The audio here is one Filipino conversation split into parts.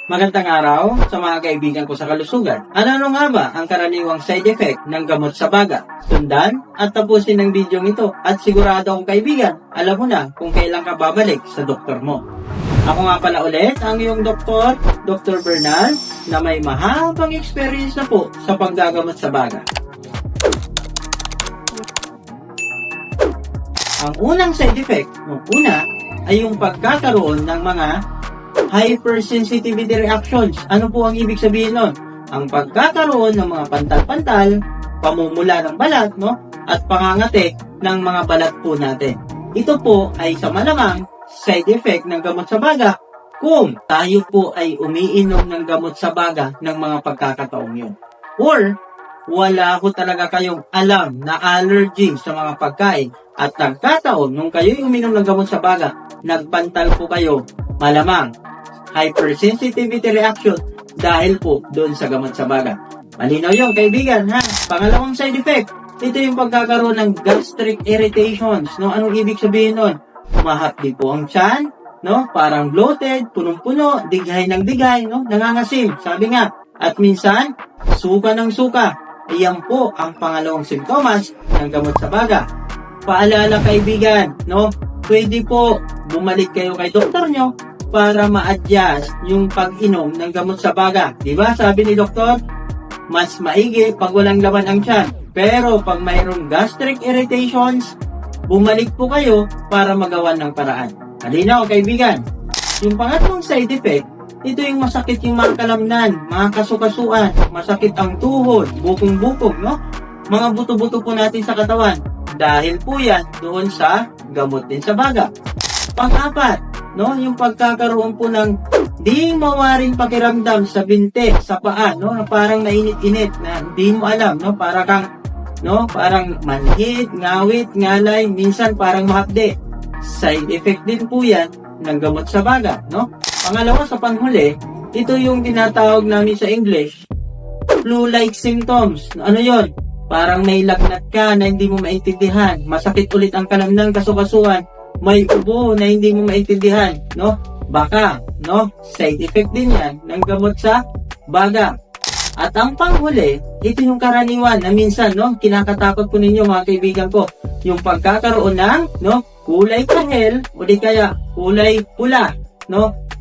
Magandang araw sa mga kaibigan ko sa kalusugan. Ano nga ba ang karaniwang side effect ng gamot sa baga? Sundan at tapusin ang video ito at sigurado akong kaibigan, alam mo na kung kailan ka babalik sa doktor mo. Ako nga pala ulit ang iyong doktor, Dr. Bernal, na may mahabang experience na po sa paggagamot sa baga. Ang unang side effect ay yung pagkakaroon ng mga hypersensitivity reactions. Ano po ang ibig sabihin nun? Ang pagkakaroon ng mga pantal-pantal, pamumula ng balat, at pangangati ng mga balat po natin. Ito po ay sa malamang side effect ng gamot sa baga kung tayo po ay umiinom ng gamot sa baga ng mga pagkakataong yun. Or, wala ko talaga kayong alam na allergy sa mga pagkain at nagkataon nung kayo'y uminom ng gamot sa baga, nagpantal po kayo, malamang hypersensitivity reaction dahil po doon sa gamot sa baga. Malinaw yun, kaibigan, ha? Pangalawang side effect, ito yung pagkakaroon ng gastric irritations, Anong ibig sabihin nun? Mahapdi po ang tiyan, Parang bloated, punong-puno, dighay ng dighay, Nangangasim, sabi nga. At minsan, suka ng suka. Iyan po ang pangalawang simptomas ng gamot sa baga. Paalala, kaibigan, Pwede po bumalik kayo kay doktor nyo para ma-adjust yung pag-inom ng gamot sa baga. Diba? Sabi ni doktor, mas maigi pag walang laman ang tiyan. Pero pag mayroong gastric irritations, bumalik po kayo para magawan ng paraan. Halinaw, kaibigan. Yung pangatlong side effect, ito yung masakit yung mga kalamnan, mga kasukasuan, masakit ang tuhod, bukong-bukong, Mga buto-buto po natin sa katawan. Dahil po yan doon sa gamot din sa baga. Pang-apat, yung pagkakaroon po ng di mawaring pakiramdam sa binte, sa paa, na parang nainit-init, na hindi mo alam, parang manhid, ngawit, ngalay, minsan parang mahapde. Side effect din po yan ng gamot sa baga, Pangalawa, sa panghuli, ito yung tinatawag namin sa English, flu-like symptoms. Ano yon? Parang may lagnat ka na hindi mo maintindihan, masakit ulit ang kalamnan, kasukasuan, may ubo na hindi mo maintindihan, Baka, side effect din yan ng gamot sa baga. At ang panghuli, ito yung karaniwan na minsan, kinakatakot po ninyo mga kaibigan ko, yung pagkakaroon ng, kulay kahel o di kaya kulay pula,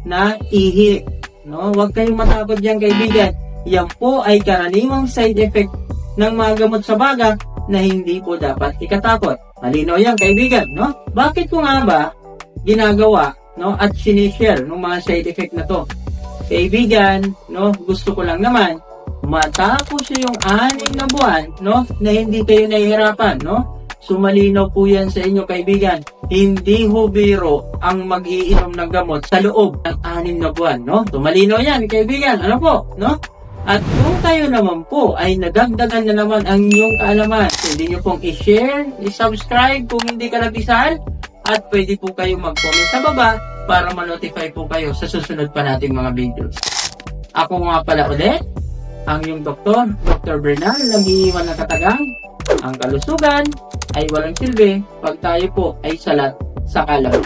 na ihi, Huwag kayong matakot diyan, kaibigan. Yan po ay karaniwang side effect ng mga gamot sa baga na hindi po dapat ikatakot. Malinaw yan, kaibigan, Bakit ko nga ba ginagawa, at sinishare ng mga side effect na to? Kaibigan, gusto ko lang naman matapos yung 6 na buwan, na hindi kayo nahihirapan, Sumalinaw po yan sa inyo, kaibigan. Hindi ho biro ang mag-iinom ng gamot sa loob ng 6 na buwan, Tumalinaw yan, kaibigan. Ano po, At kung kayo naman po ay nadagdagan na naman ang inyong kaalaman, pwede nyo pong i-share, i-subscribe kung hindi ka nabisan, at pwede po kayo mag-comment sa baba para ma-notify po kayo sa susunod pa nating mga videos. Ako nga pala ulit, ang iyong doktor, Dr. Bernal, nag-iiwan ng katagang, ang kalusugan ay walang silbi pag tayo po ay salat sa kalam.